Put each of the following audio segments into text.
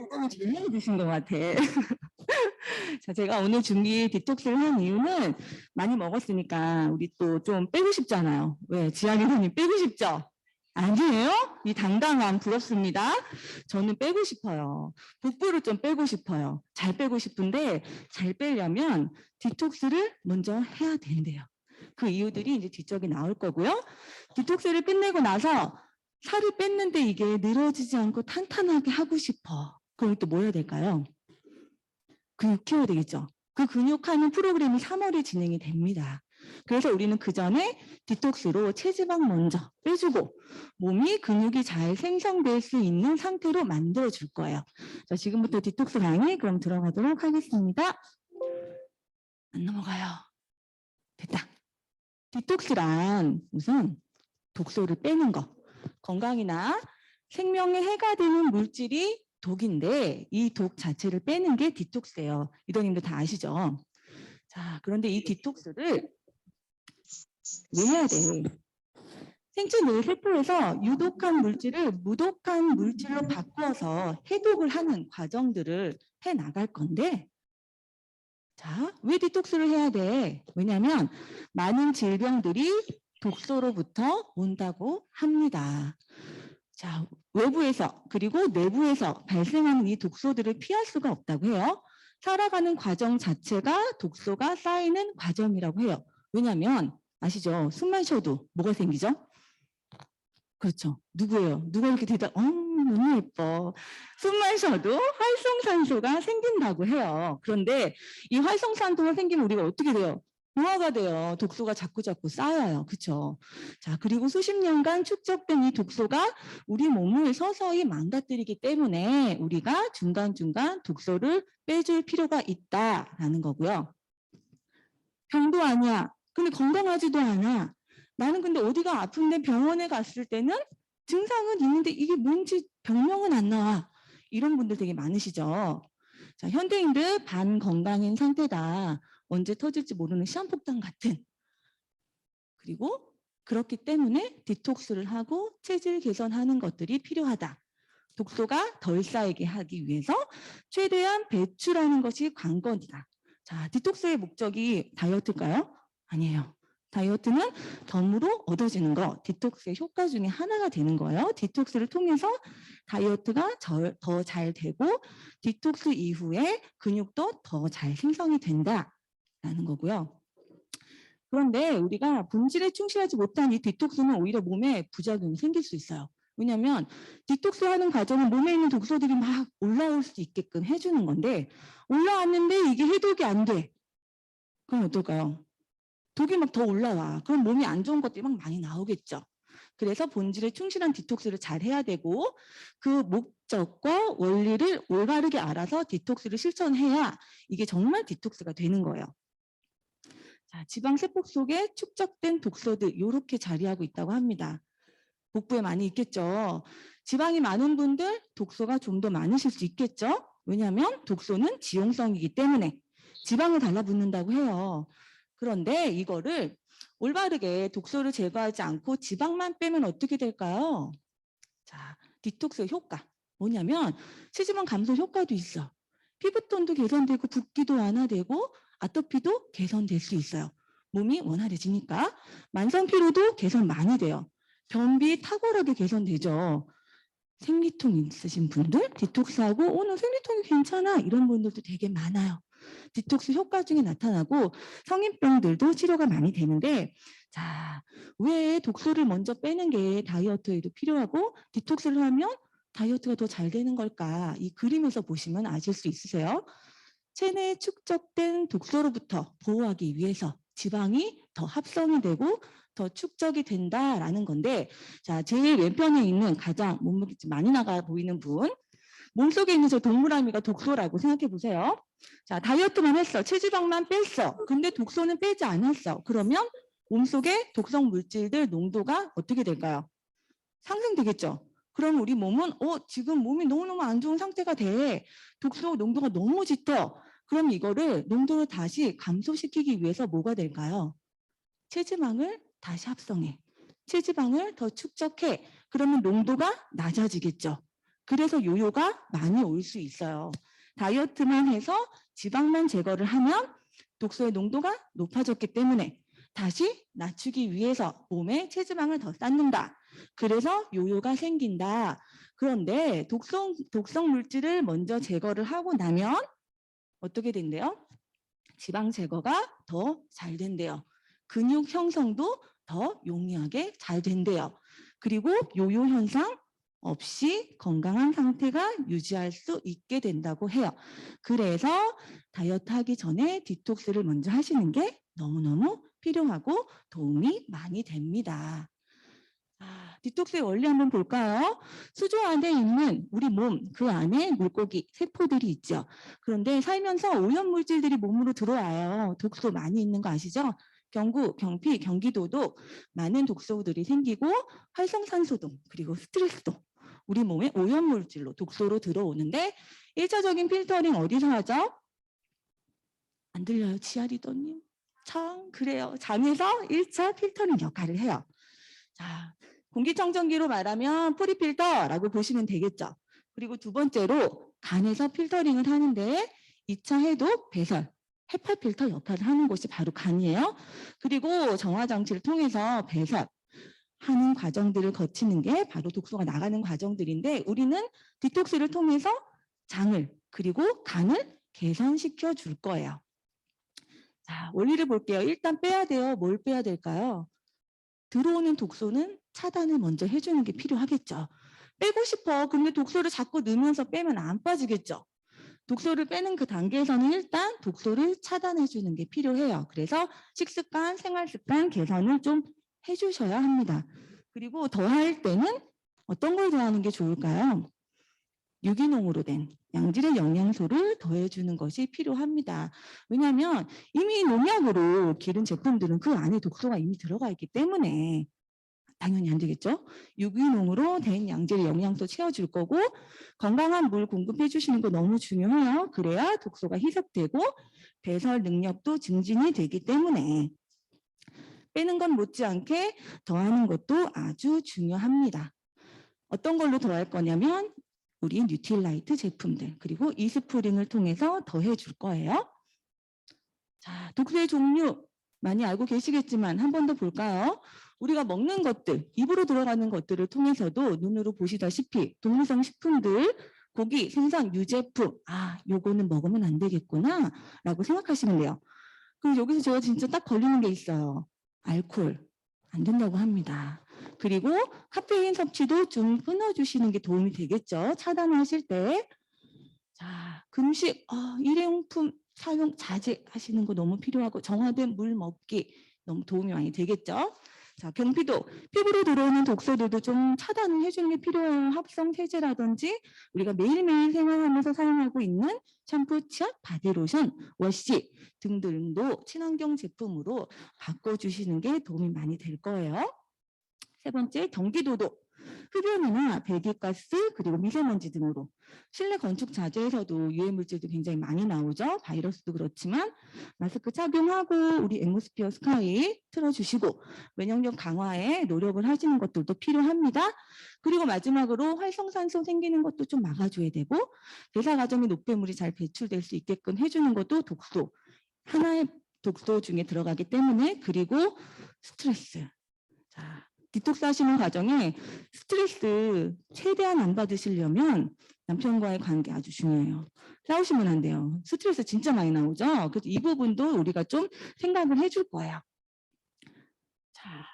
너무 재미있게 드신 것 같아. 자, 제가 오늘 준비 디톡스를 한 이유는 많이 먹었으니까 우리 또 좀 빼고 싶잖아요. 왜? 지아기사님 빼고 싶죠? 아니에요? 이 당당함 부럽습니다. 저는 빼고 싶어요. 복부를 좀 빼고 싶어요. 잘 빼고 싶은데 잘 빼려면 디톡스를 먼저 해야 된대요. 그 이유들이 이제 뒤쪽에 나올 거고요. 디톡스를 끝내고 나서 살을 뺐는데 이게 늘어지지 않고 탄탄하게 하고 싶어. 그럼 또 뭐 해야 될까요? 근육 키워야 되겠죠. 그 근육하는 프로그램이 3월에 진행이 됩니다. 그래서 우리는 그 전에 디톡스로 체지방 먼저 빼주고 몸이 근육이 잘 생성될 수 있는 상태로 만들어 줄 거예요. 자, 지금부터 디톡스 강의 그럼 들어가도록 하겠습니다. 안 넘어가요. 됐다. 디톡스란 우선 독소를 빼는 거. 건강이나 생명에 해가 되는 물질이 독인데 이 독 자체를 빼는 게 디톡스예요. 이도님도 다 아시죠? 자, 그런데 이 디톡스를 왜 해야 돼? 생체 내 세포에서 유독한 물질을 무독한 물질로 바꿔서 해독을 하는 과정들을 해 나갈 건데 자, 왜 디톡스를 해야 돼? 왜냐하면 많은 질병들이 독소로부터 온다고 합니다. 자, 외부에서 그리고 내부에서 발생하는 이 독소들을 피할 수가 없다고 해요. 살아가는 과정 자체가 독소가 쌓이는 과정이라고 해요. 왜냐하면 아시죠? 숨만 쉬어도 뭐가 생기죠? 그렇죠. 누구예요? 누가 이렇게 너무 예뻐. 숨만 쉬어도 활성산소가 생긴다고 해요. 그런데 이 활성산소가 생기면 우리가 어떻게 돼요? 노화가 돼요. 독소가 자꾸자꾸 쌓여요. 그렇죠? 자, 그리고 수십 년간 축적된 이 독소가 우리 몸을 서서히 망가뜨리기 때문에 우리가 중간중간 독소를 빼줄 필요가 있다라는 거고요. 병도 아니야. 근데 건강하지도 않아. 나는 근데 어디가 아픈데 병원에 갔을 때는 증상은 있는데 이게 뭔지 병명은 안 나와. 이런 분들 되게 많으시죠. 자, 현대인들 반건강인 상태다. 언제 터질지 모르는 시한폭탄 같은. 그리고 그렇기 때문에 디톡스를 하고 체질 개선하는 것들이 필요하다. 독소가 덜 쌓이게 하기 위해서 최대한 배출하는 것이 관건이다. 자, 디톡스의 목적이 다이어트일까요? 아니에요. 다이어트는 덤으로 얻어지는 거, 디톡스의 효과 중에 하나가 되는 거예요. 디톡스를 통해서 다이어트가 더 잘 되고 디톡스 이후에 근육도 더 잘 생성이 된다라는 거고요. 그런데 우리가 본질에 충실하지 못한 이 디톡스는 오히려 몸에 부작용이 생길 수 있어요. 왜냐하면 디톡스 하는 과정은 몸에 있는 독소들이 막 올라올 수 있게끔 해주는 건데 올라왔는데 이게 해독이 안 돼. 그럼 어떨까요? 독이 막 더 올라와. 그럼 몸이 안 좋은 것들이 막 많이 나오겠죠. 그래서 본질에 충실한 디톡스를 잘 해야 되고 그 목적과 원리를 올바르게 알아서 디톡스를 실천해야 이게 정말 디톡스가 되는 거예요. 자, 지방세포 속에 축적된 독소들 이렇게 자리하고 있다고 합니다. 복부에 많이 있겠죠. 지방이 많은 분들 독소가 좀 더 많으실 수 있겠죠. 왜냐하면 독소는 지용성이기 때문에 지방을 달라붙는다고 해요. 그런데 이거를 올바르게 독소를 제거하지 않고 지방만 빼면 어떻게 될까요? 자, 디톡스 효과 뭐냐면 체지방 감소 효과도 있어. 피부톤도 개선되고 붓기도 완화되고 아토피도 개선될 수 있어요. 몸이 원활해지니까 만성 피로도 개선 많이 돼요. 변비 탁월하게 개선되죠. 생리통 있으신 분들 디톡스하고 오늘 생리통이 괜찮아 이런 분들도 되게 많아요. 디톡스 효과 중에 나타나고 성인병들도 치료가 많이 되는데 자, 왜 독소를 먼저 빼는 게 다이어트에도 필요하고 디톡스를 하면 다이어트가 더 잘 되는 걸까? 이 그림에서 보시면 아실 수 있으세요? 체내에 축적된 독소로부터 보호하기 위해서 지방이 더 합성이 되고 더 축적이 된다라는 건데 자, 제일 왼편에 있는 가장 몸무게 많이 나가 보이는 분 몸속에 있는 저 동그라미가 독소라고 생각해 보세요. 자, 다이어트만 했어. 체지방만 뺐어. 근데 독소는 빼지 않았어. 그러면 몸속에 독성 물질들 농도가 어떻게 될까요? 상승되겠죠. 그럼 우리 몸은 지금 몸이 너무너무 안 좋은 상태가 돼. 독소 농도가 너무 짙어. 그럼 이거를 농도를 다시 감소시키기 위해서 뭐가 될까요? 체지방을 다시 합성해. 체지방을 더 축적해. 그러면 농도가 낮아지겠죠. 그래서 요요가 많이 올 수 있어요. 다이어트만 해서 지방만 제거를 하면 독소의 농도가 높아졌기 때문에 다시 낮추기 위해서 몸에 체지방을 더 쌓는다. 그래서 요요가 생긴다. 그런데 독성 물질을 먼저 제거를 하고 나면 어떻게 된대요? 지방 제거가 더 잘 된대요. 근육 형성도 더 용이하게 잘 된대요. 그리고 요요 현상 없이 건강한 상태가 유지할 수 있게 된다고 해요. 그래서 다이어트 하기 전에 디톡스를 먼저 하시는 게 너무너무 필요하고 도움이 많이 됩니다. 디톡스의 원리 한번 볼까요? 수조 안에 있는 우리 몸, 그 안에 물고기, 세포들이 있죠. 그런데 살면서 오염물질들이 몸으로 들어와요. 독소 많이 있는 거 아시죠? 경구, 경피, 경기도도 많은 독소들이 생기고 활성산소도 그리고 스트레스도 우리 몸에 오염물질로 독소로 들어오는데 1차적인 필터링 어디서 하죠? 안 들려요, 지아리더님? 참 그래요. 장에서 1차 필터링 역할을 해요. 자, 공기청정기로 말하면 프리필터라고 보시면 되겠죠. 그리고 두 번째로 간에서 필터링을 하는데 2차 해독, 배설, 헤파 필터 역할을 하는 곳이 바로 간이에요. 그리고 정화장치를 통해서 배설하는 과정들을 거치는 게 바로 독소가 나가는 과정들인데 우리는 디톡스를 통해서 장을 그리고 간을 개선시켜 줄 거예요. 자, 원리를 볼게요. 일단 빼야 돼요. 뭘 빼야 될까요? 들어오는 독소는 차단을 먼저 해주는 게 필요하겠죠. 빼고 싶어. 근데 독소를 자꾸 넣으면서 빼면 안 빠지겠죠. 독소를 빼는 그 단계에서는 일단 독소를 차단해주는 게 필요해요. 그래서 식습관, 생활습관 개선을 좀 해주셔야 합니다. 그리고 더할 때는 어떤 걸 더하는 게 좋을까요? 유기농으로 된 양질의 영양소를 더해주는 것이 필요합니다. 왜냐하면 이미 농약으로 기른 제품들은 그 안에 독소가 이미 들어가 있기 때문에 당연히 안 되겠죠. 유기농으로 된 양질의 영양소 채워줄 거고 건강한 물 공급해 주시는 거 너무 중요해요. 그래야 독소가 희석되고 배설 능력도 증진이 되기 때문에 빼는 건 못지않게 더하는 것도 아주 중요합니다. 어떤 걸로 더할 거냐면 우리 뉴트릴라이트 제품들 그리고 이스프링을 통해서 더해줄 거예요. 자, 독소의 종류 많이 알고 계시겠지만 한 번 더 볼까요? 우리가 먹는 것들, 입으로 들어가는 것들을 통해서도 눈으로 보시다시피 동물성 식품들, 고기, 생선, 유제품, 요거는 먹으면 안 되겠구나 라고 생각하시면 돼요. 그럼 여기서 제가 진짜 딱 걸리는 게 있어요. 알코올 안 된다고 합니다. 그리고 카페인 섭취도 좀 끊어주시는 게 도움이 되겠죠. 차단하실 때. 자, 금식, 일회용품 사용 자제하시는 거 너무 필요하고 정화된 물 먹기 너무 도움이 많이 되겠죠. 자, 경피도, 피부로 들어오는 독소들도 좀 차단을 해주는 게 필요해요. 합성 세제라든지 우리가 매일매일 생활하면서 사용하고 있는 샴푸, 치약, 바디로션, 워시 등등도 친환경 제품으로 바꿔주시는 게 도움이 많이 될 거예요. 세 번째, 경기도도. 흡연이나 배기가스 그리고 미세먼지 등으로 실내 건축 자재에서도 유해 물질도 굉장히 많이 나오죠. 바이러스도 그렇지만 마스크 착용하고 우리 앰모스피어 스카이 틀어주시고 면역력 강화에 노력을 하시는 것들도 필요합니다. 그리고 마지막으로 활성산소 생기는 것도 좀 막아줘야 되고 대사 과정에 노폐물이 잘 배출될 수 있게끔 해주는 것도 독소 하나의 독소 중에 들어가기 때문에 그리고 스트레스. 자, 디톡스 하시는 과정에 스트레스 최대한 안 받으시려면 남편과의 관계 아주 중요해요. 싸우시면 안 돼요. 스트레스 진짜 많이 나오죠. 그래서 이 부분도 우리가 좀 생각을 해줄 거예요. 자,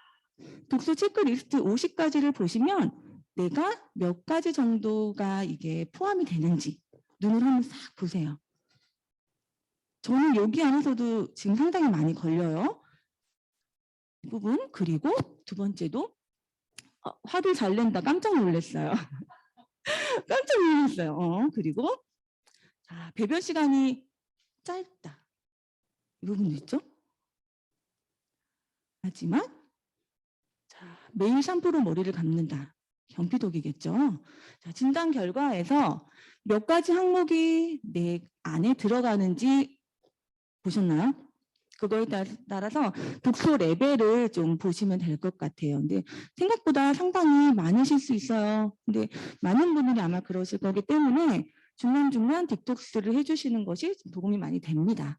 독소 체크리스트 50가지를 보시면 내가 몇 가지 정도가 이게 포함이 되는지 눈으로 한번 싹 보세요. 저는 여기 안에서도 지금 상당히 많이 걸려요. 이 부분 그리고 두 번째도 화를 잘 낸다 깜짝 놀랐어요. 깜짝 놀랐어요. 그리고 자, 배변 시간이 짧다. 이 부분도 있죠. 하지만 자, 매일 샴푸로 머리를 감는다. 경피독이겠죠. 자, 진단 결과에서 몇 가지 항목이 내 안에 들어가는지 보셨나요? 그거에 따라서 독소 레벨을 좀 보시면 될 것 같아요. 근데 생각보다 상당히 많으실 수 있어요. 근데 많은 분들이 아마 그러실 거기 때문에 중간중간 딕톡스를 해주시는 것이 도움이 많이 됩니다.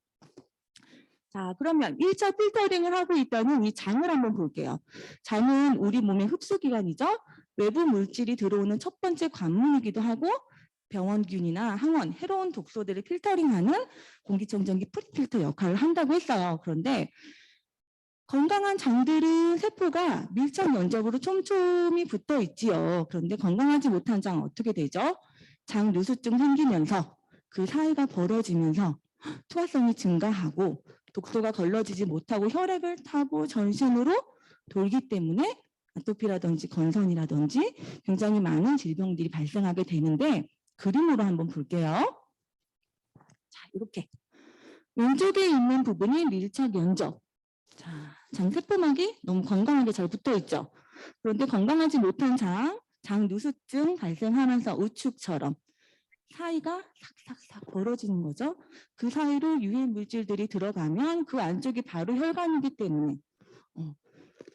자, 그러면 1차 필터링을 하고 있다는 이 장을 한번 볼게요. 장은 우리 몸의 흡수기관이죠. 외부 물질이 들어오는 첫 번째 관문이기도 하고 병원균이나 항원, 해로운 독소들을 필터링하는 공기청정기 프리필터 역할을 한다고 했어요. 그런데 건강한 장들은 세포가 밀착 면적으로 촘촘히 붙어 있지요. 그런데 건강하지 못한 장은 어떻게 되죠? 장 누수증 생기면서 그 사이가 벌어지면서 투하성이 증가하고 독소가 걸러지지 못하고 혈액을 타고 전신으로 돌기 때문에 아토피라든지 건선이라든지 굉장히 많은 질병들이 발생하게 되는데 그림으로 한번 볼게요. 자, 이렇게 왼쪽에 있는 부분이 밀착 면적. 자, 장세포막이 너무 건강하게 잘 붙어 있죠. 그런데 건강하지 못한 장 누수증 발생하면서 우측처럼 사이가 삭삭삭 벌어지는 거죠. 그 사이로 유해 물질들이 들어가면 그 안쪽이 바로 혈관이기 때문에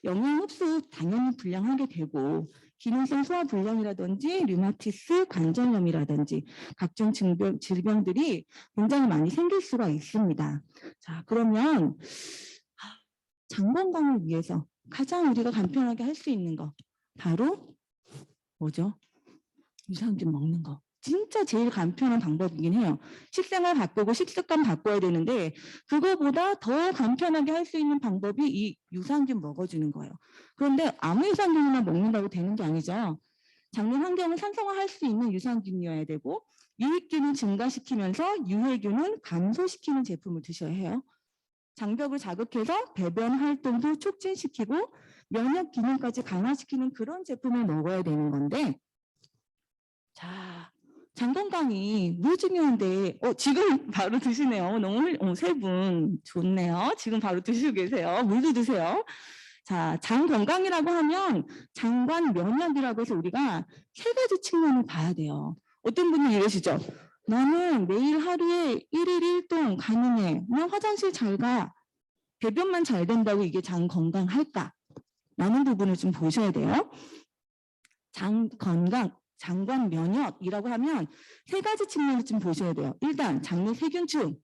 영양 흡수 당연히 불량하게 되고 기능성 소화 불량이라든지 류마티스, 관절염이라든지 각종 질병들이 굉장히 많이 생길 수가 있습니다. 자, 그러면 장 건강을 위해서 가장 우리가 간편하게 할 수 있는 거 바로 뭐죠? 유산균 먹는 거. 진짜 제일 간편한 방법이긴 해요. 식생활 바꾸고 식습관 바꿔야 되는데 그거보다 더 간편하게 할 수 있는 방법이 이 유산균 먹어주는 거예요. 그런데 아무 유산균이나 먹는다고 되는 게 아니죠. 장내 환경을 산성화할 수 있는 유산균이어야 되고 유익균을 증가시키면서 유해균은 감소시키는 제품을 드셔야 해요. 장벽을 자극해서 배변 활동도 촉진시키고 면역 기능까지 강화시키는 그런 제품을 먹어야 되는 건데 자, 장 건강이 뭐 중요한데 지금 바로 드시네요. 너무 세 분 좋네요. 지금 바로 드시고 계세요. 물도 드세요. 자, 장 건강이라고 하면 장관 면역이라고 해서 우리가 세 가지 측면을 봐야 돼요. 어떤 분이 이러시죠? 나는 매일 하루에 1일 1동 가능해. 나 화장실 잘 가. 배변만 잘 된다고 이게 장 건강할까? 라는 부분을 좀 보셔야 돼요. 장 건강, 장관 면역이라고 하면 세 가지 측면을 좀 보셔야 돼요. 일단 장내 세균층,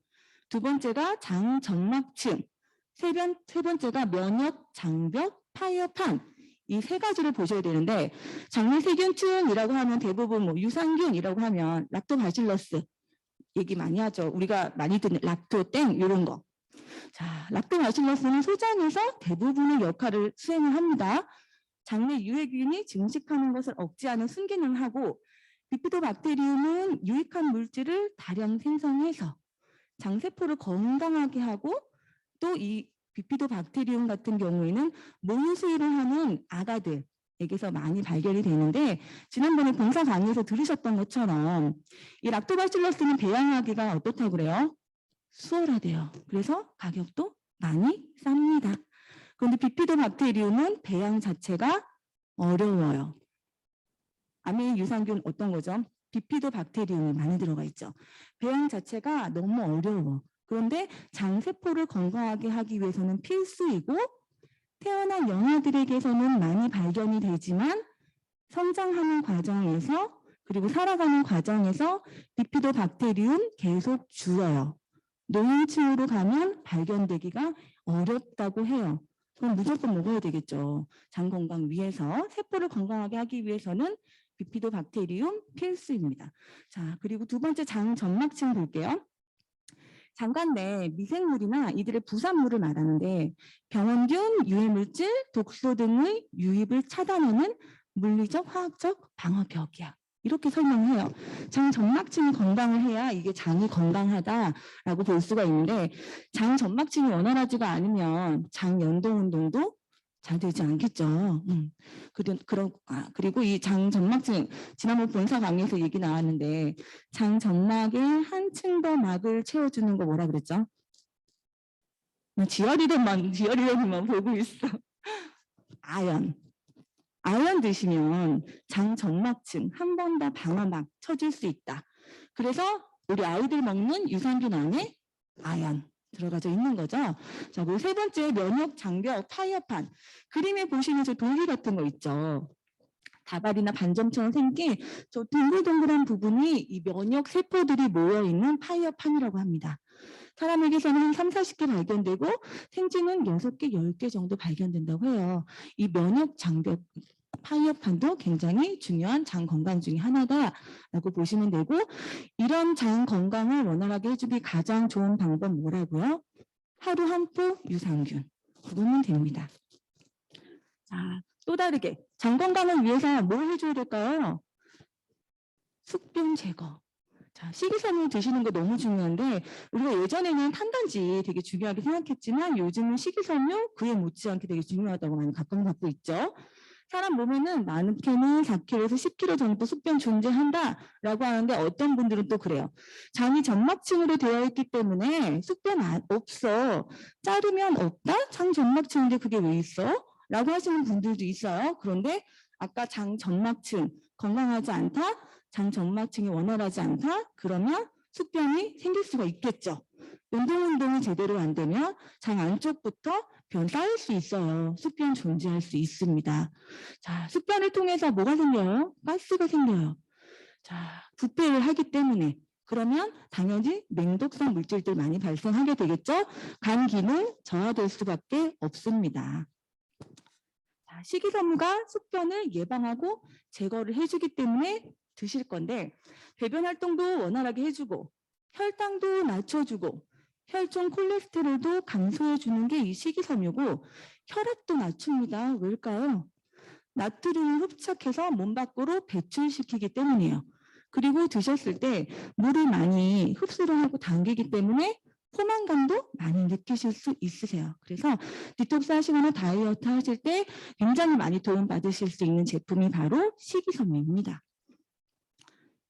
두 번째가 장점막층, 세 번째가 면역 장벽 파이어판. 이 세 가지를 보셔야 되는데 장내 세균층이라고 하면 대부분 뭐 유산균이라고 하면 락토바실러스 얘기 많이 하죠. 우리가 많이 듣는 락토땡 이런 거. 자, 락토바실러스는 소장에서 대부분의 역할을 수행을 합니다. 장내 유해균이 증식하는 것을 억제하는 순기능을 하고 비피도박테리움은 유익한 물질을 다량 생성해서 장세포를 건강하게 하고 또 이 비피도박테리움 같은 경우에는 모유수유를 하는 아가들에게서 많이 발견이 되는데 지난번에 봉사 강의에서 들으셨던 것처럼 이 락토바실러스는 배양하기가 어떻다고 그래요? 수월하대요. 그래서 가격도 많이 쌉니다. 그런데 비피도박테리움은 배양 자체가 어려워요. 아메이 유산균 어떤 거죠? 비피도박테리움이 많이 들어가 있죠. 배양 자체가 너무 어려워. 그런데 장세포를 건강하게 하기 위해서는 필수이고 태어난 영아들에게서는 많이 발견이 되지만 성장하는 과정에서 그리고 살아가는 과정에서 비피도박테리움 계속 줄어요. 노인층으로 가면 발견되기가 어렵다고 해요. 그럼 무조건 먹어야 되겠죠. 장 건강 위해서 세포를 건강하게 하기 위해서는 비피도박테리움 필수입니다. 자, 그리고 두 번째 장 점막층 볼게요. 장관 내 미생물이나 이들의 부산물을 말하는데 병원균, 유해물질, 독소 등의 유입을 차단하는 물리적, 화학적 방어벽이야. 이렇게 설명해요. 장 점막층이 건강을 해야 이게 장이 건강하다라고 볼 수가 있는데 장 점막층이 원활하지가 않으면 장 연동 운동도 잘 되지 않겠죠. 그리고 이 장 점막층 지난번 본사 강의에서 얘기 나왔는데 장 점막에 한층 더 막을 채워주는 거 뭐라 그랬죠? 지어리더만 보고 있어. 아연 드시면 장 점막층 한 번 더 방어막 쳐줄 수 있다. 그래서 우리 아이들 먹는 유산균 안에 아연 들어가져 있는 거죠. 자, 그리고 세 번째 면역 장벽 타이어판. 그림에 보시면 저 돌기 같은 거 있죠. 다발이나 반점처럼 생긴 저 동글동글한 부분이 이 면역 세포들이 모여 있는 파이어판이라고 합니다. 사람에게서는 한 3, 40개 발견되고 생쥐는 6개, 10개 정도 발견된다고 해요. 이 면역 장벽 파이어판도 굉장히 중요한 장 건강 중에 하나다라고 보시면 되고, 이런 장 건강을 원활하게 해주기 가장 좋은 방법 뭐라고요? 하루 한 포 유산균 먹으면 됩니다. 자, 또 다르게 장 건강을 위해서 뭘 해줘야 될까요? 숙변 제거. 자, 식이섬유 드시는 거 너무 중요한데, 우리가 예전에는 탄단지 되게 중요하게 생각했지만 요즘은 식이섬유 그에 못지않게 되게 중요하다고 많이 각광받고 있죠. 사람 몸에는 많게는 4kg에서 10kg 정도 숙변 존재한다라고 하는데, 어떤 분들은 또 그래요. 장이 점막층으로 되어 있기 때문에 숙변 없어. 자르면 없다? 장 점막층인데 그게 왜 있어? 라고 하시는 분들도 있어요. 그런데 아까 장 점막층 건강하지 않다? 장 점막층이 원활하지 않다? 그러면 숙변이 생길 수가 있겠죠. 운동이 제대로 안 되면 장 안쪽부터 변 쌓일 수 있어요. 숙변 존재할 수 있습니다. 자, 숙변을 통해서 뭐가 생겨요? 가스가 생겨요. 자, 부패를 하기 때문에. 그러면 당연히 맹독성 물질들 많이 발생하게 되겠죠. 간 기능 저하될 수밖에 없습니다. 자, 식이섬유가 숙변을 예방하고 제거를 해주기 때문에 드실 건데, 배변 활동도 원활하게 해주고 혈당도 낮춰주고 혈중 콜레스테롤도 감소해 주는 게 이 식이섬유고, 혈압도 낮춥니다. 왜일까요? 나트륨을 흡착해서 몸 밖으로 배출시키기 때문이에요. 그리고 드셨을 때 물을 많이 흡수를 하고 당기기 때문에 포만감도 많이 느끼실 수 있으세요. 그래서 디톡스 하시거나 다이어트 하실 때 굉장히 많이 도움받으실 수 있는 제품이 바로 식이섬유입니다.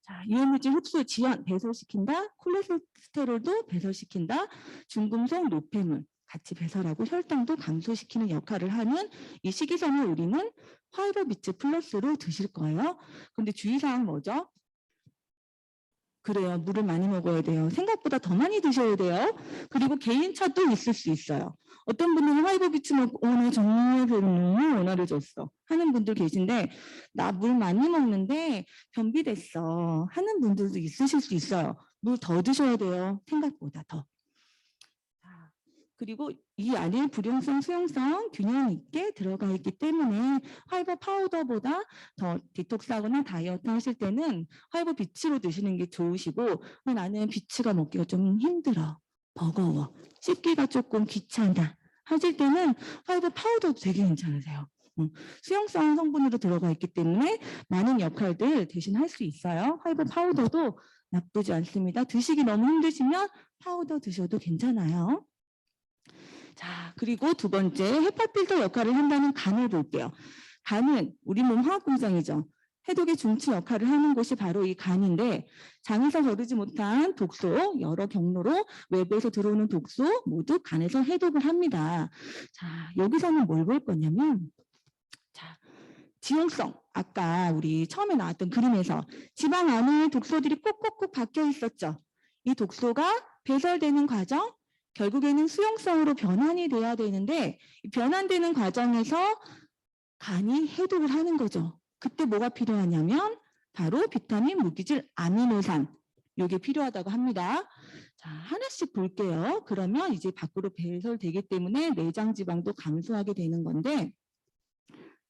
자, 유해물질 흡수, 지연, 배설시킨다. 콜레스테롤도 배설시킨다. 중금속, 노폐물 같이 배설하고 혈당도 감소시키는 역할을 하는 이 식이섬유, 우리는 화이버 비츠 플러스로 드실 거예요. 근데 주의사항 뭐죠? 그래요. 물을 많이 먹어야 돼요. 생각보다 더 많이 드셔야 돼요. 그리고 개인차도 있을 수 있어요. 어떤 분들은 화이버 비츠 먹고 나 정말 너무 원활해졌어 하는 분들 계신데, 나 물 많이 먹는데 변비됐어 하는 분들도 있으실 수 있어요. 물 더 드셔야 돼요. 생각보다 더. 그리고 이 안에 불용성, 수용성 균형 있게 들어가 있기 때문에 화이버 파우더보다 더 디톡스하거나 다이어트 하실 때는 화이버 비츠로 드시는 게 좋으시고, 나는 비츠가 먹기가 좀 힘들어, 버거워, 씹기가 조금 귀찮다 하실 때는 화이버 파우더도 되게 괜찮으세요. 수용성 성분으로 들어가 있기 때문에 많은 역할들 대신 할 수 있어요. 화이버 파우더도 나쁘지 않습니다. 드시기 너무 힘드시면 파우더 드셔도 괜찮아요. 자, 그리고 두 번째, 헤파 필터 역할을 한다는 간을 볼게요. 간은 우리 몸 화학공장이죠. 해독의 중추 역할을 하는 곳이 바로 이 간인데, 장에서 거르지 못한 독소, 여러 경로로 외부에서 들어오는 독소 모두 간에서 해독을 합니다. 자, 여기서는 뭘 볼 거냐면, 자, 지용성, 아까 우리 처음에 나왔던 그림에서 지방 안에 독소들이 꼭꼭꼭 박혀 있었죠. 이 독소가 배설되는 과정, 결국에는 수용성으로 변환이 돼야 되는데, 변환되는 과정에서 간이 해독을 하는 거죠. 그때 뭐가 필요하냐면 바로 비타민, 무기질, 아미노산, 이게 필요하다고 합니다. 자, 하나씩 볼게요. 그러면 이제 밖으로 배설되기 때문에 내장 지방도 감소하게 되는 건데,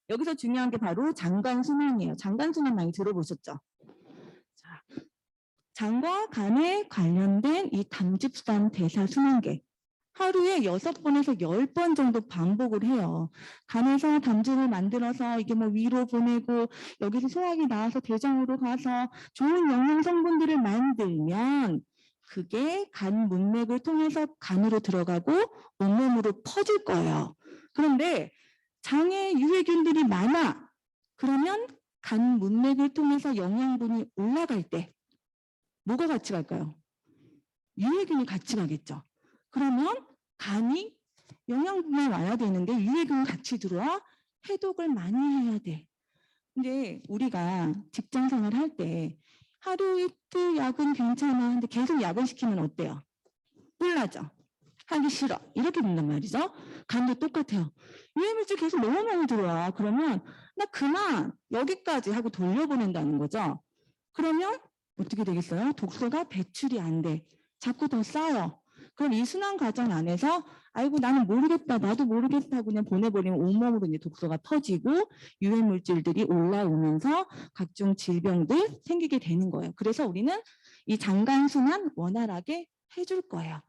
여기서 중요한 게 바로 장간순환이에요. 장간순환 많이 들어보셨죠? 자, 장과 간에 관련된 이 담즙산 대사순환계, 하루에 6번에서 10번 정도 반복을 해요. 간에서 담즙을 만들어서 이게 뭐 위로 보내고 여기서 소화기 나와서 대장으로 가서 좋은 영양 성분들을 만들면 그게 간 문맥을 통해서 간으로 들어가고 온몸으로 퍼질 거예요. 그런데 장에 유해균들이 많아. 그러면 간 문맥을 통해서 영양분이 올라갈 때 뭐가 같이 갈까요? 유해균이 같이 가겠죠. 그러면 간이 영양분이 와야 되는데 유해균이 같이 들어와 해독을 많이 해야 돼. 근데 우리가 직장 생활 할 때 하루 이틀 야근 괜찮아. 근데 계속 야근시키면 어때요? 뿔나죠. 하기 싫어. 이렇게 된단 말이죠. 간도 똑같아요. 유해물질 계속 너무 많이 들어와. 그러면 나 그만 여기까지 하고 돌려보낸다는 거죠. 그러면 어떻게 되겠어요? 독소가 배출이 안 돼. 자꾸 더 쌓여. 그럼 이 순환 과정 안에서 아이고 나는 모르겠다. 나도 모르겠다 하고 그냥 보내버리면 온몸으로 이제 독소가 퍼지고 유해물질들이 올라오면서 각종 질병들 생기게 되는 거예요. 그래서 우리는 이 장간 순환 원활하게 해줄 거예요.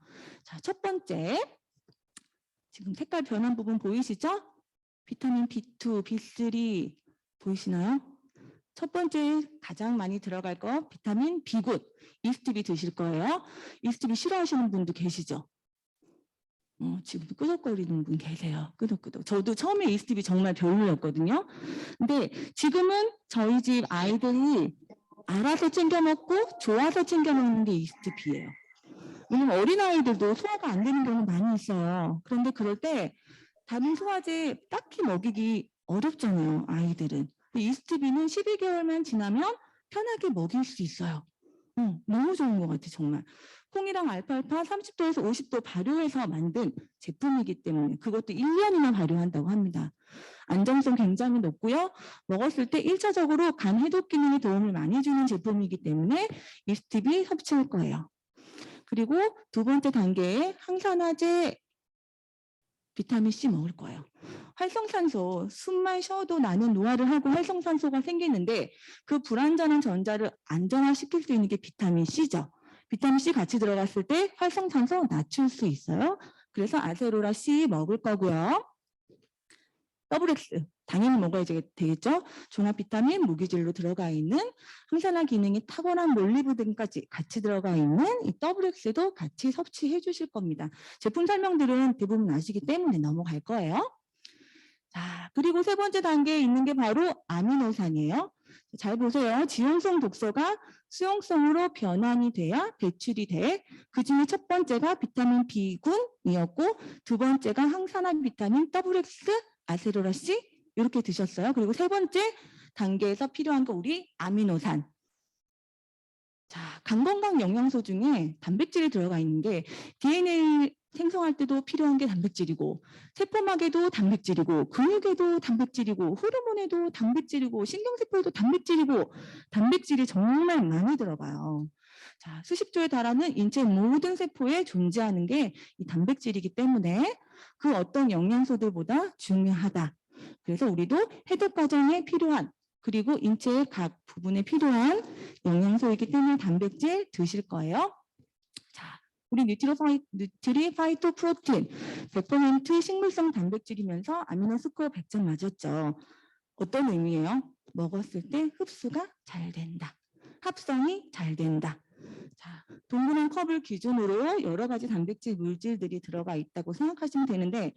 자, 첫 번째. 지금 색깔 변한 부분 보이시죠? 비타민 B2, B3 보이시나요? 첫 번째 가장 많이 들어갈 거 비타민 B군. 이스티비 드실 거예요. 이스티비 싫어하시는 분도 계시죠? 지금도 끄덕거리는 분 계세요. 끄덕끄덕. 저도 처음에 이스티비 정말 별로였거든요. 근데 지금은 저희 집 아이들이 알아서 챙겨 먹고 좋아서 챙겨 먹는 게 이스티비예요. 왜냐면 어린아이들도 소화가 안 되는 경우 많이 있어요. 그런데 그럴 때 다른 소화제 딱히 먹이기 어렵잖아요, 아이들은. 이스티비는 12개월만 지나면 편하게 먹일 수 있어요. 너무 좋은 것 같아, 정말. 콩이랑 알파알파 30도에서 50도 발효해서 만든 제품이기 때문에 그것도 1년이나 발효한다고 합니다. 안정성 굉장히 높고요. 먹었을 때 1차적으로 간 해독 기능에 도움을 많이 주는 제품이기 때문에 이스티비 섭취할 거예요. 그리고 두 번째 단계에 항산화제 비타민 C 먹을 거예요. 활성산소, 숨만 쉬어도 나는 노화를 하고 활성산소가 생기는데 그 불안전한 전자를 안정화시킬 수 있는 게 비타민 C죠. 비타민 C 같이 들어갔을 때 활성산소 낮출 수 있어요. 그래서 아세로라 C 먹을 거고요. WX 당연히 먹어야 되겠죠. 종합 비타민 무기질로 들어가 있는 항산화 기능이 탁월한 몰리브덴까지 같이 들어가 있는 이 WX도 같이 섭취해 주실 겁니다. 제품 설명들은 대부분 아시기 때문에 넘어갈 거예요. 자, 그리고 세 번째 단계에 있는 게 바로 아미노산이에요. 잘 보세요. 지용성 독소가 수용성으로 변환이 돼야 배출이 돼. 그 중에 첫 번째가 비타민 B군이었고 두 번째가 항산화 비타민 WX, 아세로라C 이렇게 드셨어요. 그리고 세 번째 단계에서 필요한 거 우리 아미노산. 자, 간 건강 영양소 중에 단백질이 들어가 있는데 DNA 생성할 때도 필요한 게 단백질이고 세포막에도 단백질이고 근육에도 단백질이고 호르몬에도 단백질이고 신경세포에도 단백질이고 단백질이 정말 많이 들어가요. 자, 수십 조에 달하는 인체 모든 세포에 존재하는 게 이 단백질이기 때문에 그 어떤 영양소들보다 중요하다. 그래서 우리도 해독 과정에 필요한 그리고 인체의 각 부분에 필요한 영양소이기 때문에 단백질 드실 거예요. 자, 우리 뉴트리파이토 프로틴 100% 식물성 단백질이면서 아미노스코어 100점 맞았죠. 어떤 의미예요? 먹었을 때 흡수가 잘 된다. 합성이 잘 된다. 자, 동그란 컵을 기준으로 여러 가지 단백질 물질들이 들어가 있다고 생각하시면 되는데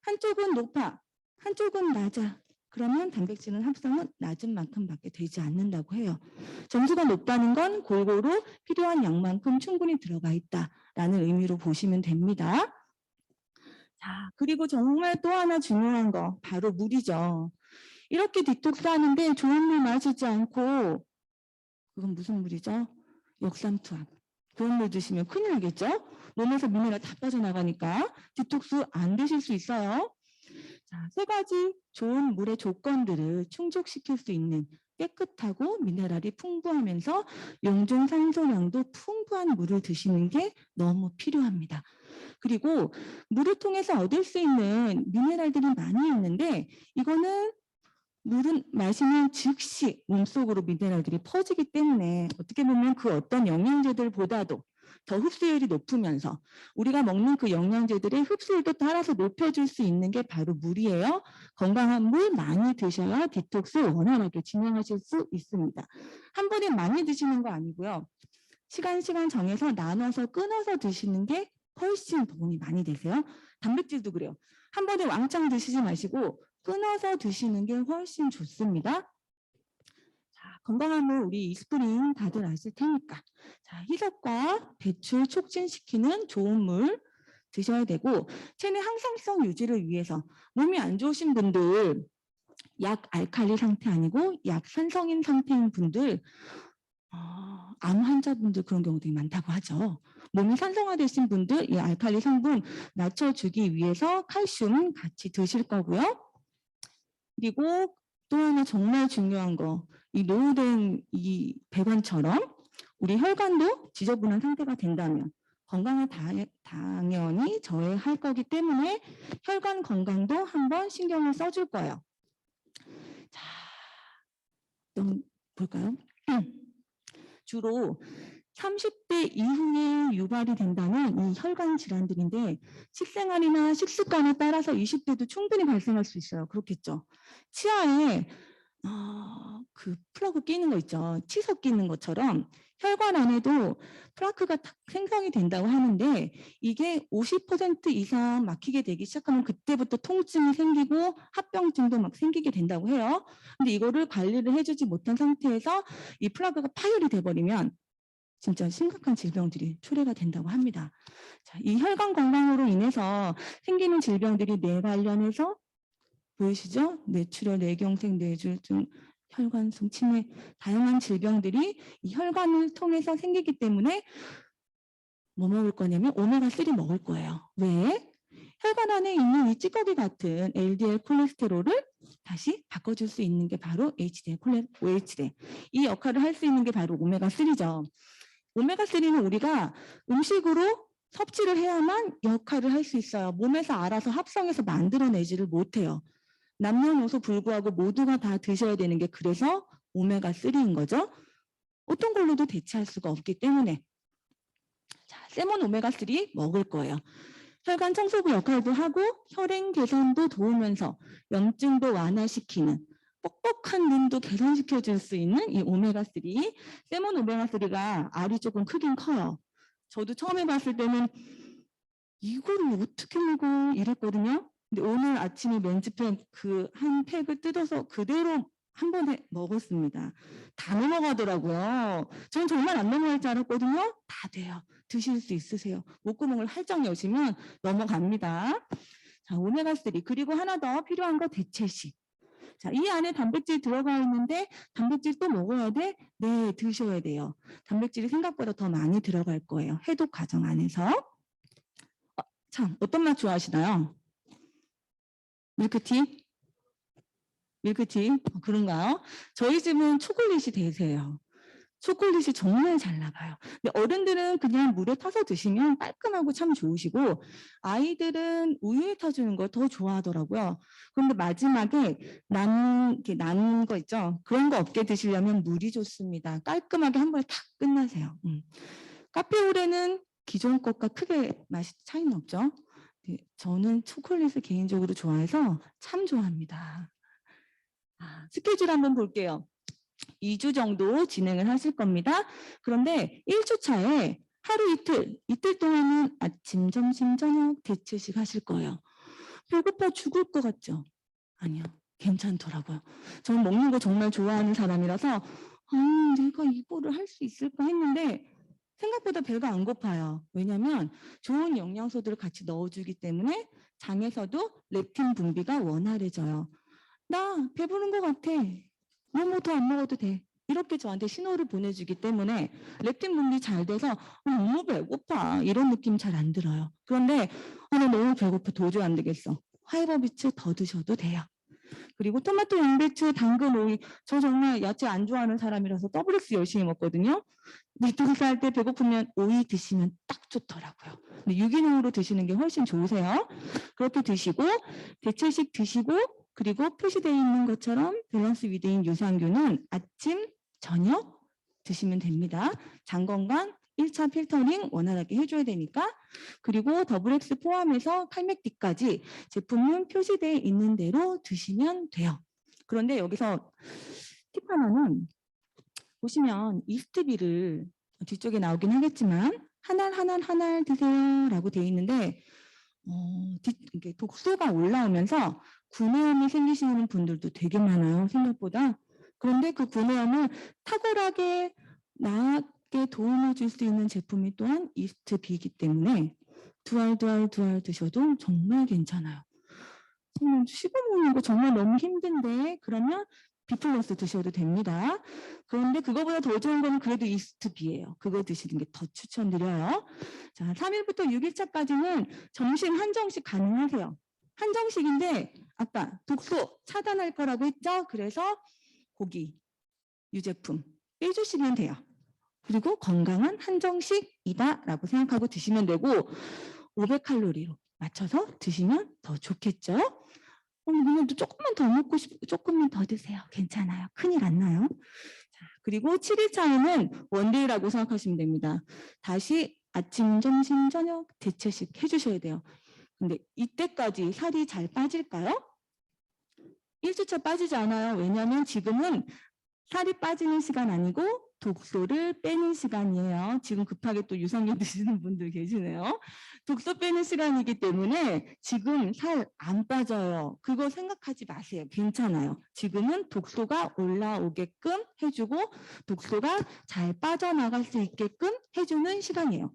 한쪽은 높아, 한쪽은 낮아. 그러면 단백질은 합성은 낮은 만큼밖에 되지 않는다고 해요. 점수가 높다는 건 골고루 필요한 양만큼 충분히 들어가 있다라는 의미로 보시면 됩니다. 자, 그리고 정말 또 하나 중요한 거 바로 물이죠. 이렇게 디톡스 하는데 좋은 물 마시지 않고 그건 무슨 물이죠? 역삼투압. 그런 물 드시면 큰일 나겠죠? 몸에서 미네랄 다 빠져나가니까 디톡스 안 되실 수 있어요. 자, 세 가지 좋은 물의 조건들을 충족시킬 수 있는 깨끗하고 미네랄이 풍부하면서 용존 산소량도 풍부한 물을 드시는 게 너무 필요합니다. 그리고 물을 통해서 얻을 수 있는 미네랄들이 많이 있는데 이거는 물은 마시면 즉시 몸속으로 미네랄들이 퍼지기 때문에 어떻게 보면 그 어떤 영양제들보다도 더 흡수율이 높으면서 우리가 먹는 그 영양제들의 흡수율도 따라서 높여줄 수 있는 게 바로 물이에요. 건강한 물 많이 드셔야 디톡스 원활하게 진행하실 수 있습니다. 한 번에 많이 드시는 거 아니고요. 시간 정해서 나눠서 끊어서 드시는 게 훨씬 도움이 많이 되세요. 단백질도 그래요. 한 번에 왕창 드시지 마시고 끊어서 드시는 게 훨씬 좋습니다. 자, 건강한 물 우리 이스프린 다들 아실 테니까. 자, 희석과 배출 촉진시키는 좋은 물 드셔야 되고 체내 항상성 유지를 위해서 몸이 안 좋으신 분들 약 알칼리 상태 아니고 약 산성인 상태인 분들 암 환자분들 그런 경우 되게 많다고 하죠. 몸이 산성화되신 분들 이 알칼리 성분 낮춰주기 위해서 칼슘 같이 드실 거고요. 그리고 또 하나 정말 중요한 거, 이 노후된 이 배관처럼 우리 혈관도 지저분한 상태가 된다면 건강을 당연히 저해할 거기 때문에 혈관 건강도 한번 신경을 써줄 거예요. 자, 좀 볼까요? 주로 30대 이후에 유발이 된다는 이 혈관 질환들인데 식생활이나 식습관에 따라서 20대도 충분히 발생할 수 있어요. 그렇겠죠. 치아에 그 플러그 끼는 거 있죠. 치석 끼는 것처럼 혈관 안에도 플라크가 생성이 된다고 하는데 이게 50% 이상 막히게 되기 시작하면 그때부터 통증이 생기고 합병증도 막 생기게 된다고 해요. 근데 이거를 관리를 해주지 못한 상태에서 이 플라그가 파열이 돼버리면 진짜 심각한 질병들이 초래가 된다고 합니다. 자, 이 혈관 건강으로 인해서 생기는 질병들이 뇌 관련해서 보이시죠? 뇌출혈, 뇌경색, 뇌졸중, 혈관성, 치매, 다양한 질병들이 이 혈관을 통해서 생기기 때문에 뭐 먹을 거냐면 오메가3 먹을 거예요. 왜? 혈관 안에 있는 이 찌꺼기 같은 LDL 콜레스테롤을 다시 바꿔줄 수 있는 게 바로 HDL, OHDL. 이 역할을 할 수 있는 게 바로 오메가3죠. 오메가3는 우리가 음식으로 섭취를 해야만 역할을 할 수 있어요. 몸에서 알아서 합성해서 만들어내지를 못해요. 남녀노소 불구하고 모두가 다 드셔야 되는 게 그래서 오메가3인 거죠. 어떤 걸로도 대체할 수가 없기 때문에 자, 세몬 오메가3 먹을 거예요. 혈관 청소부 역할도 하고 혈행 개선도 도우면서 염증도 완화시키는 뻑뻑한 눈도 개선시켜줄 수 있는 이 오메가3. 세몬 오메가3가 알이 조금 크긴 커요. 저도 처음에 봤을 때는 이거를 어떻게 먹어 이랬거든요. 근데 오늘 아침에 면집편 그 한 팩을 뜯어서 그대로 한 번에 먹었습니다. 다 넘어가더라고요. 전 정말 안 넘어갈 줄 알았거든요. 다 돼요. 드실 수 있으세요. 목구멍을 활짝 여시면 넘어갑니다. 자, 오메가3 그리고 하나 더 필요한 거 대체식. 자, 이 안에 단백질 들어가 있는데 단백질 또 먹어야 돼? 네, 드셔야 돼요. 단백질이 생각보다 더 많이 들어갈 거예요. 해독 과정 안에서. 참, 어떤 맛 좋아하시나요? 밀크티? 밀크티? 그런가요? 저희 집은 초콜릿이 대세예요. 초콜릿이 정말 잘 나가요. 근데 어른들은 그냥 물에 타서 드시면 깔끔하고 참 좋으시고 아이들은 우유에 타주는 걸 더 좋아하더라고요. 그런데 마지막에 남은 거 있죠? 그런 거 없게 드시려면 물이 좋습니다. 깔끔하게 한 번에 탁 끝나세요. 카페오레는 기존 것과 크게 맛이 차이는 없죠? 네, 저는 초콜릿을 개인적으로 좋아해서 참 좋아합니다. 스케줄 한번 볼게요. 2주 정도 진행을 하실 겁니다. 그런데 1주 차에 하루 이틀 동안은 아침, 점심, 저녁 대체식 하실 거예요. 배고파 죽을 것 같죠? 아니요. 괜찮더라고요. 저는 먹는 거 정말 좋아하는 사람이라서 내가 이거를 할 수 있을까 했는데 생각보다 배가 안 고파요. 왜냐하면 좋은 영양소들을 같이 넣어주기 때문에 장에서도 렙틴 분비가 원활해져요. 나 배부른 것 같아. 뭐 더 안 먹어도 돼. 이렇게 저한테 신호를 보내주기 때문에 렙틴 분비 잘 돼서 너무 배고파 이런 느낌 잘 안 들어요. 그런데 나 너무 배고파 도저히 안 되겠어. 화이버비츠 더 드셔도 돼요. 그리고 토마토, 양배추, 당근, 오이. 저 정말 야채 안 좋아하는 사람이라서 WX 열심히 먹거든요. 디톡스 할 때 배고프면 오이 드시면 딱 좋더라고요. 근데 유기농으로 드시는 게 훨씬 좋으세요. 그렇게 드시고 대체식 드시고 그리고 표시되어 있는 것처럼 밸런스 위드인 유산균은 아침, 저녁 드시면 됩니다. 장 건강 1차 필터링 원활하게 해줘야 되니까. 그리고 더블X 포함해서 칼맥디까지 제품은 표시되어 있는 대로 드시면 돼요. 그런데 여기서 팁 하나는 보시면 이스트비를 뒤쪽에 나오긴 하겠지만 한 알 드세요라고 되어 있는데 이게 독소가 올라오면서 구내염이 생기시는 분들도 되게 많아요. 생각보다. 그런데 그 구내염을 탁월하게 나게 도움을 줄 수 있는 제품이 또한 이스트비이기 때문에 두 알 드셔도 정말 괜찮아요. 씹어먹는 거 정말 너무 힘든데 그러면 B+ 드셔도 됩니다. 그런데 그거보다 더 좋은 거는 그래도 이스트 B예요. 그거 드시는 게 더 추천드려요. 자, 3일부터 6일차까지는 점심 한정식 가능하세요. 한정식인데 아까 독소 차단할 거라고 했죠? 그래서 고기, 유제품 빼주시면 돼요. 그리고 건강한 한정식이다라고 생각하고 드시면 되고 500칼로리로 맞춰서 드시면 더 좋겠죠? 오늘 또 조금만 더 먹고 조금만 더 드세요. 괜찮아요. 큰일 안 나요. 자, 그리고 7일차에는 원데이라고 생각하시면 됩니다. 다시 아침, 점심, 저녁 대체식 해주셔야 돼요. 근데 이때까지 살이 잘 빠질까요? 1주차 빠지지 않아요. 왜냐하면 지금은 살이 빠지는 시간 아니고 독소를 빼는 시간이에요. 지금 급하게 또 유산균 드시는 분들 계시네요. 독소 빼는 시간이기 때문에 지금 살 안 빠져요. 그거 생각하지 마세요. 괜찮아요. 지금은 독소가 올라오게끔 해주고 독소가 잘 빠져나갈 수 있게끔 해주는 시간이에요.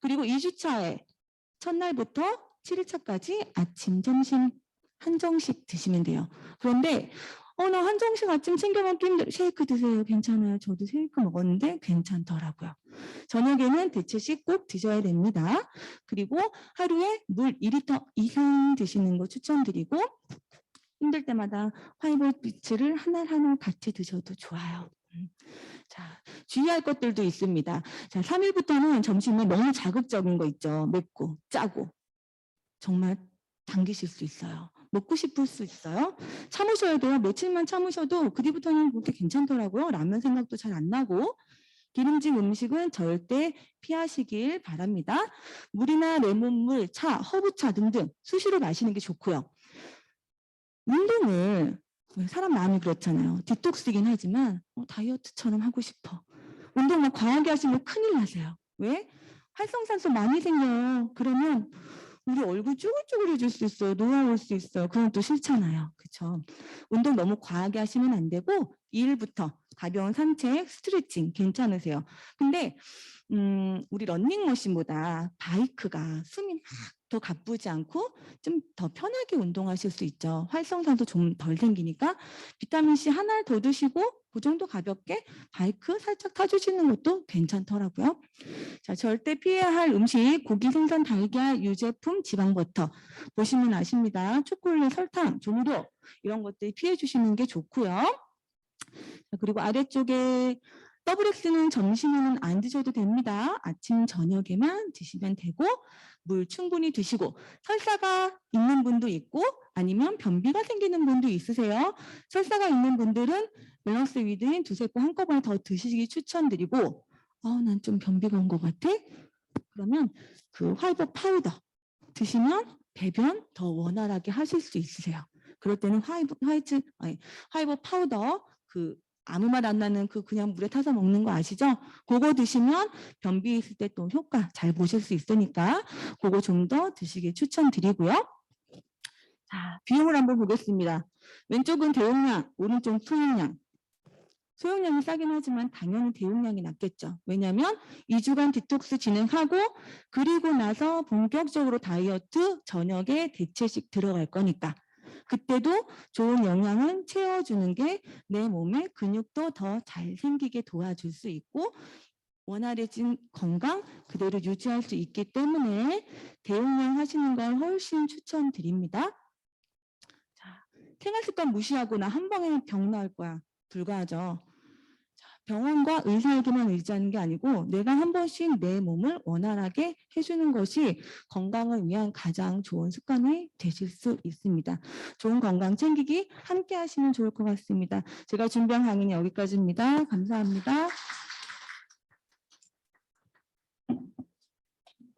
그리고 2주차에 첫날부터 7일차까지 아침, 점심 한정식 드시면 돼요. 그런데 나 한정식 아침 챙겨 먹기 힘들어. 쉐이크 드세요. 괜찮아요. 저도 쉐이크 먹었는데 괜찮더라고요. 저녁에는 대체식 꼭 드셔야 됩니다. 그리고 하루에 물 2리터 이상 드시는 거 추천드리고 힘들 때마다 화이트비츠를 하나 같이 드셔도 좋아요. 자, 주의할 것들도 있습니다. 자, 3일부터는 점심에 너무 자극적인 거 있죠. 맵고 짜고 정말 당기실 수 있어요. 먹고 싶을 수 있어요. 참으셔야 돼요. 며칠만 참으셔도 그 뒤부터는 그렇게 괜찮더라고요. 라면 생각도 잘 안 나고. 기름진 음식은 절대 피하시길 바랍니다. 물이나 레몬물, 차, 허브차 등등 수시로 마시는 게 좋고요. 운동을 사람 마음이 그렇잖아요. 디톡스이긴 하지만 다이어트처럼 하고 싶어. 운동을 과하게 하시면 큰일 나세요. 왜? 활성산소 많이 생겨요. 그러면 우리 얼굴 쭈글쭈글해질 수 있어요. 노화올 수 있어요. 그건 또 싫잖아요. 그렇죠? 운동 너무 과하게 하시면 안 되고 2일부터 가벼운 산책, 스트레칭 괜찮으세요. 근데 우리 러닝머신보다 바이크가 숨이 막 더 가쁘지 않고 좀 더 편하게 운동하실 수 있죠. 활성산소 좀 덜 생기니까 비타민C 하나 더 드시고 그 정도 가볍게 바이크 살짝 타주시는 것도 괜찮더라고요. 자, 절대 피해야 할 음식, 고기, 생선, 달걀, 유제품, 지방버터 보시면 아십니다. 초콜릿, 설탕, 조미료 이런 것들 피해 주시는 게 좋고요. 자, 그리고 아래쪽에 더블X는 점심에는 안 드셔도 됩니다. 아침, 저녁에만 드시면 되고 물 충분히 드시고 설사가 있는 분도 있고 아니면 변비가 생기는 분도 있으세요. 설사가 있는 분들은 밸런스 위드인 두세 번 한꺼번에 더 드시기 추천드리고 난 좀 변비가 온 것 같아? 그러면 그 화이버 파우더 드시면 배변 더 원활하게 하실 수 있으세요. 그럴 때는 화이버 파우더 그 아무 맛 안 나는 그 그냥 물에 타서 먹는 거 아시죠? 그거 드시면 변비 있을 때 또 효과 잘 보실 수 있으니까 그거 좀 더 드시길 추천드리고요. 자, 비용을 한번 보겠습니다. 왼쪽은 대용량, 오른쪽 소용량. 소용량이 싸긴 하지만 당연히 대용량이 낫겠죠. 왜냐하면 2주간 디톡스 진행하고 그리고 나서 본격적으로 다이어트 저녁에 대체식 들어갈 거니까 그때도 좋은 영양을 채워주는 게 내 몸에 근육도 더 잘 생기게 도와줄 수 있고 원활해진 건강 그대로 유지할 수 있기 때문에 대용량 하시는 걸 훨씬 추천드립니다. 자, 생활습관 무시하고 나 한 방에 병 나을 거야. 불가하죠. 병원과 의사에게만 의지하는 게 아니고 내가 한 번씩 내 몸을 원활하게 해주는 것이 건강을 위한 가장 좋은 습관이 되실 수 있습니다. 좋은 건강 챙기기 함께 하시면 좋을 것 같습니다. 제가 준비한 강의는 여기까지입니다. 감사합니다.